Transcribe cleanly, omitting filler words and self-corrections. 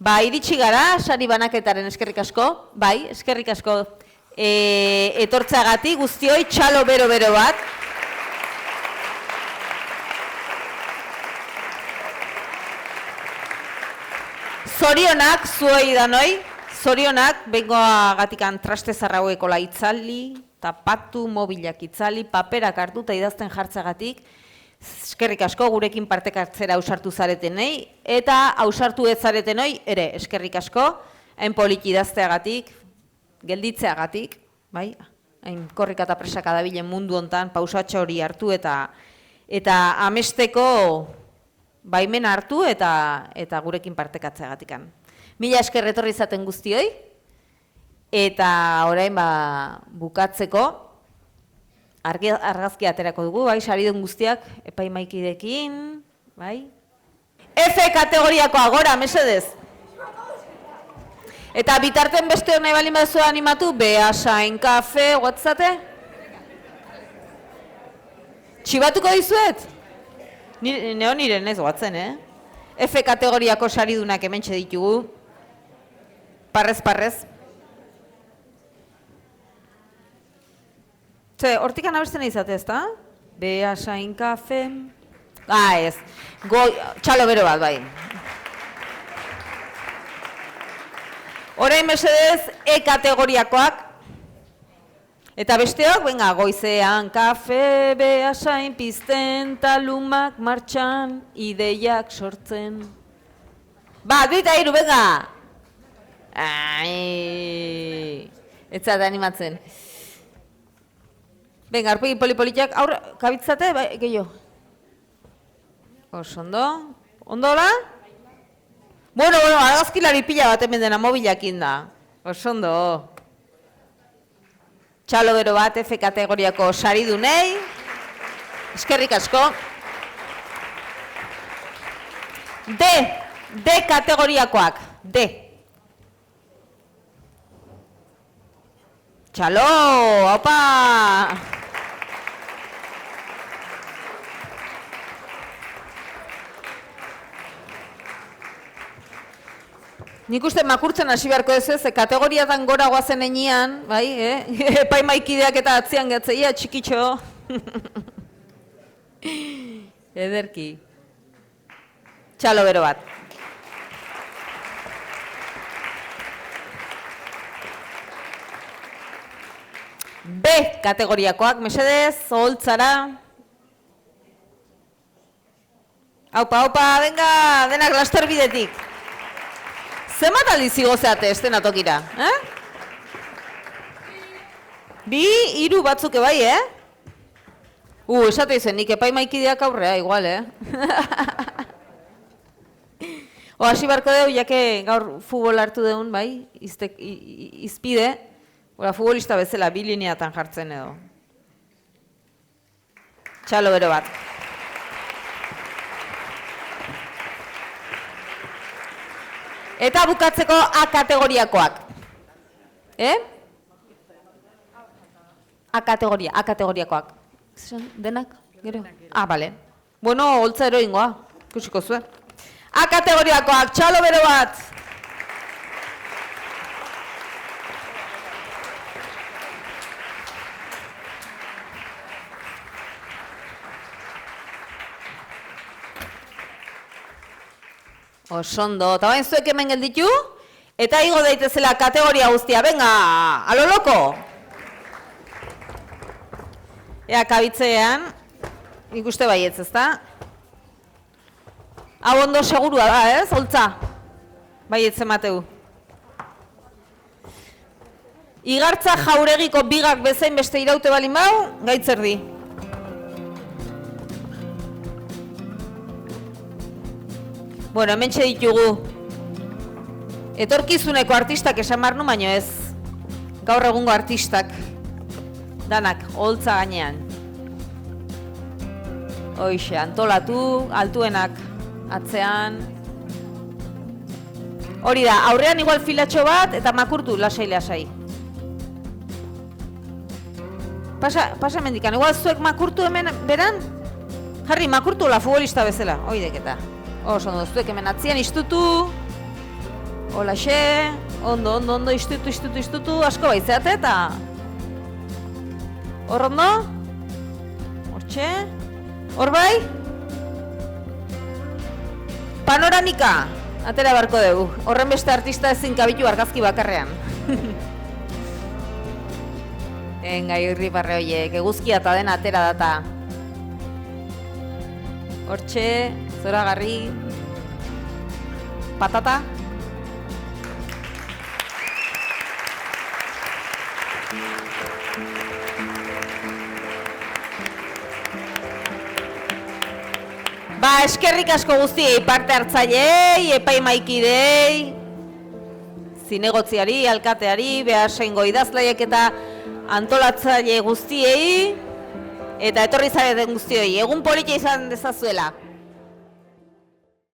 Ba, iritsi gara, sari banaketaren eskerrik asko, bai, eskerrik asko etortzagatik guztioi txalo bero-bero bat. Zorionak, zuoi danoi, zorionak, bengoagatikan traste zarrauekola itzali, tapatu, mobilak itzali, paperak hartu eta idazten jartzagatik, eskerrik asko gurekin partek hartzera ausartu zaretenei, eta ausartu ez zaretenoi ere eskerrik asko, hain poliki idazteagatik, gelditzeagatik, bai? Hain korrika eta presaka dabilen mundu hontan pausatxo hori hartu eta amesteko baimen hartu eta gurekin partekatzeagatikan. Mila esker etorri izaten guztioi, eta orain bukatzeko, argazki aterako dugu, bai, saridun guztiak, epaimaikidekin, bai. F kategoriakoa, gora, mesedez. Eta bitarten beste nahi balin baduzu animatu, Beasain kafe, guatzate? Txibatuko dizuet? Neo niren ez guatzen, F kategoriako saridunak hementxe ditugu. Parrez. Hortik anabertzen izate, ez da? Beasain kafe... ez. Txalo bero bat, bai. Orain mesedez, E kategoriakoak. Eta besteok, venga, goizean kafe, beasain pizten, talumak martxan, ideiak sortzen. Bat, bita hiru, venga! Ez zate animatzen. Venga, arpegi polipolitiak, aurra, kabitzate, bai, gehiago. Ondo. Ondola? Bueno, argazkilari pila bat hemen dena mobilakin da. Ondo. Txalo bero bat, F kategoriako saridunei. Eskerrik asko. D kategoriakoak. D. Txalo, opa! Nik uste makurtzen hasi beharko ez ez, kategoriatan gora guazen enean, bai, epaimaikideak eta atzian gatzeia txikitxo. Ederki. Txalo bero bat. B kategoriakoak, mesedez, oholtzara. Aupa, venga, denak laster bidetik. Zemat aldiz igozeate estena tokira, Bi, hiru batzuk bai, esate izen, nik epaimaikideak aurrea, igual, hasi barko dugu, jake gaur futbol hartu deun, bai, izpide, futbolista bezala, bi lineatan jartzen edo. Txalo bero bat. Eta bukatzeko A kategoriakoak. A kategoriakoak. Denak? Gero? Bale. Bueno, holtza eroingoa. Kusiko zuen. A kategoriakoak, txalo bero bat. Osondo, eta bain zuek hemen gelditu, eta igo daitezela kategoria guztia, venga, alo loko! Ea kabitzean, nik uste baietz, ezta? Hau ondo segurua da, ez, holtza? Baietz emateu. Igartza jauregiko bigak bezain beste iraute balin bau, gaitzerdi. Bueno, hemen ditugu. Etorkizuneko artistak esan marnu, baino ez. Gaur egungo artistak. Danak, oholtza gainean. Hoixe, antolatu, altuenak atzean. Hori da, aurrean igual filatxo bat eta makurtu lasai. Pasa mendikan, igual zuek makurtu hemen beran? Jarri, makurtu la futbolista bezala, oidek eta. Oso ondo, zuek hemen atzian istutu. Holaxe, ondo, istutu, asko baizeate eta... Hor ondo? Hortxe? Hor bai? Panoramika! Atera barko dugu. Horren beste artista ezin kabitu argazki bakarrean. Venga, irribarre horiek, eguzkia eta dena atera data. Hortxe, zoragarri... Patata? Ba, eskerrik asko guztiei, parte hartzaileei, epaimaikidei, zinegotziari, alkateari, Beasaingo idazlaiek eta antolatzaile guztiei, eta etorri zareten guztioi. Egun polita izan dezazuela.